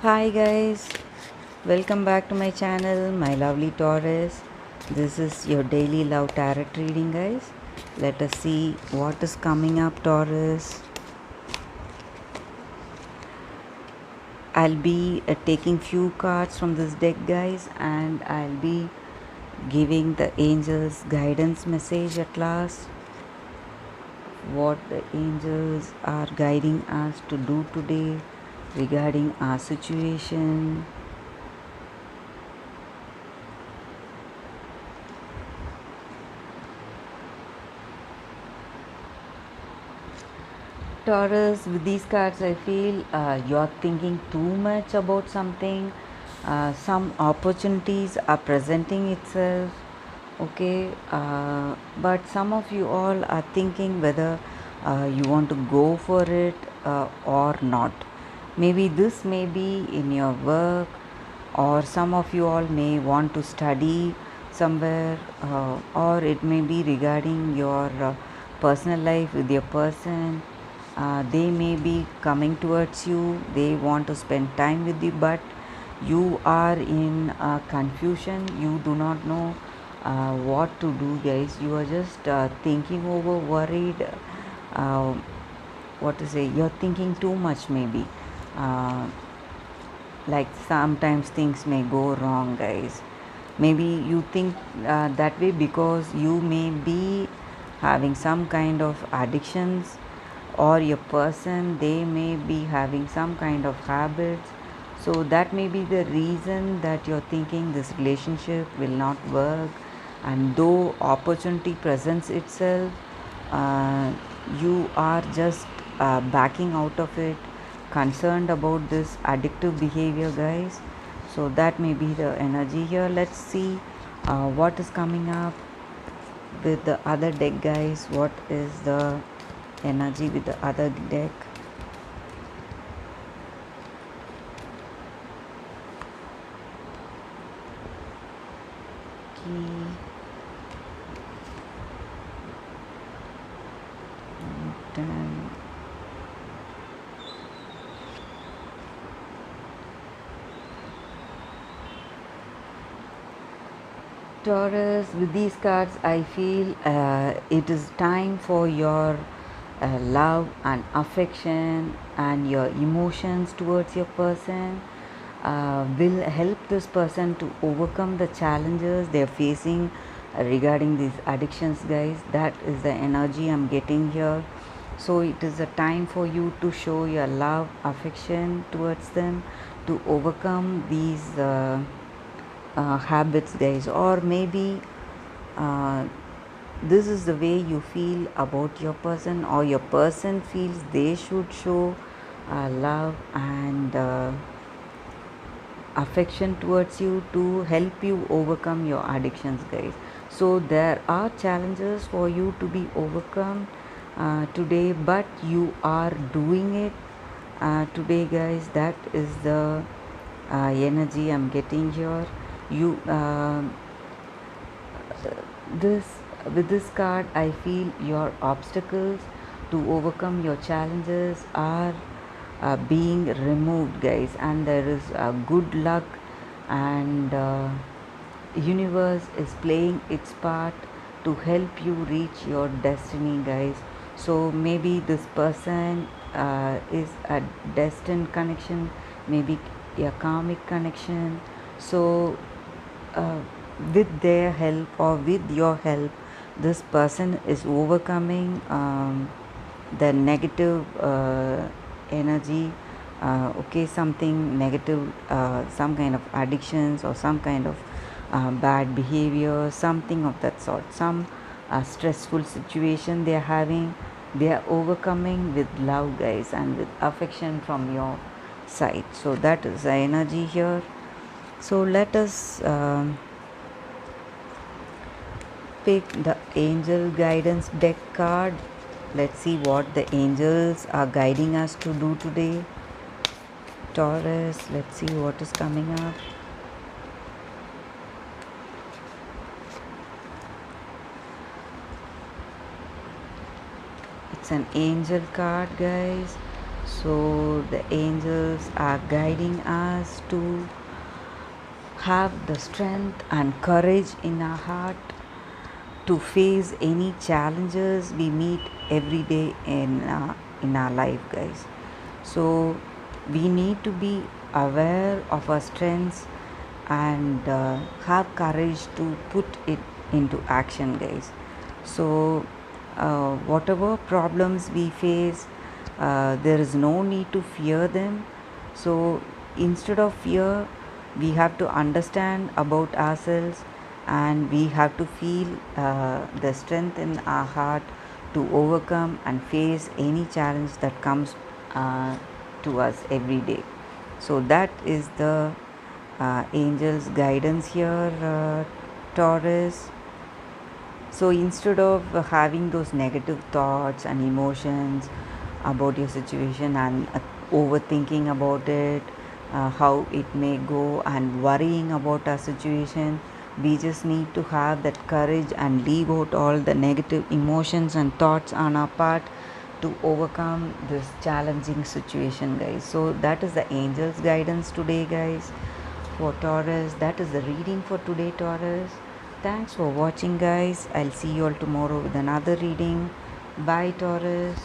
Hi guys, welcome back to my channel, my lovely Taurus. This is your daily love tarot reading, guys. Let us see what is coming up, Taurus. I'll be taking few cards from this deck, guys, and I'll be giving the angels guidance message at last. What the angels are guiding us to do today regarding our situation. Taurus, with these cards, I feel you're thinking too much about something. Some opportunities are presenting itself, okay, but some of you all are thinking whether you want to go for it or not. Maybe this may be in your work, or some of you all may want to study somewhere, or it may be regarding your personal life with your person. They may be coming towards you, they want to spend time with you, but you are in confusion. You do not know what to do, guys. You are just thinking over, worried. uh, what to say, you're thinking too much, maybe. uh, like sometimes things may go wrong, guys. Maybe you think that way because you may be having some kind of addictions, or your person, they may be having some kind of habits. So that may be the reason that you're thinking this relationship will not work, and though opportunity presents itself, uh, you are just backing out of it, concerned about this addictive behavior, guys. So that may be the energy here. Let's see what is coming up with the other deck, guys. What is the energy with the other deck? Key. Ten. Taurus, with these cards, I feel it is time for your love and affection and your emotions towards your person will help this person to overcome the challenges they are facing regarding these addictions, guys. That is the energy I'm getting here. So it is a time for you to show your love, affection towards them, to overcome these habits, guys. Or maybe uh, this is the way you feel about your person, or your person feels they should show love and affection towards you to help you overcome your addictions, guys. So there are challenges for you to be overcome today, but you are doing it today, guys. That is the energy I'm getting here. You this with this card, I feel your obstacles to overcome your challenges are being removed, guys, and there is good luck, and universe is playing its part to help you reach your destiny, guys. So maybe this person is a destined connection, maybe a karmic connection. So uh, with their help, or with your help, this person is overcoming the negative energy, okay, something negative, some kind of addictions, or some kind of bad behavior, something of that sort, some stressful situation they are having. They are overcoming with love, guys, and with affection from your side. So that is the energy here. So let us pick the angel guidance deck card. Let's see what the angels are guiding us to do today. Taurus, let's see what is coming up. It's an angel card, guys. So the angels are guiding us to have the strength and courage in our heart to face any challenges we meet every day in our life, guys. So we need to be aware of our strengths and have courage to put it into action, guys. So whatever problems we face, there is no need to fear them. So instead of fear, we have to understand about ourselves, and we have to feel the strength in our heart to overcome and face any challenge that comes to us every day. So that is the angel's guidance here, Taurus. So instead of having those negative thoughts and emotions about your situation and overthinking about it, how it may go, and worrying about our situation, we just need to have that courage and leave out all the negative emotions and thoughts on our part to overcome this challenging situation, guys. So that is the angel's guidance today, guys, for Taurus. That is the reading for today, Taurus. Thanks for watching, guys. I'll see you all tomorrow with another reading. Bye, Taurus.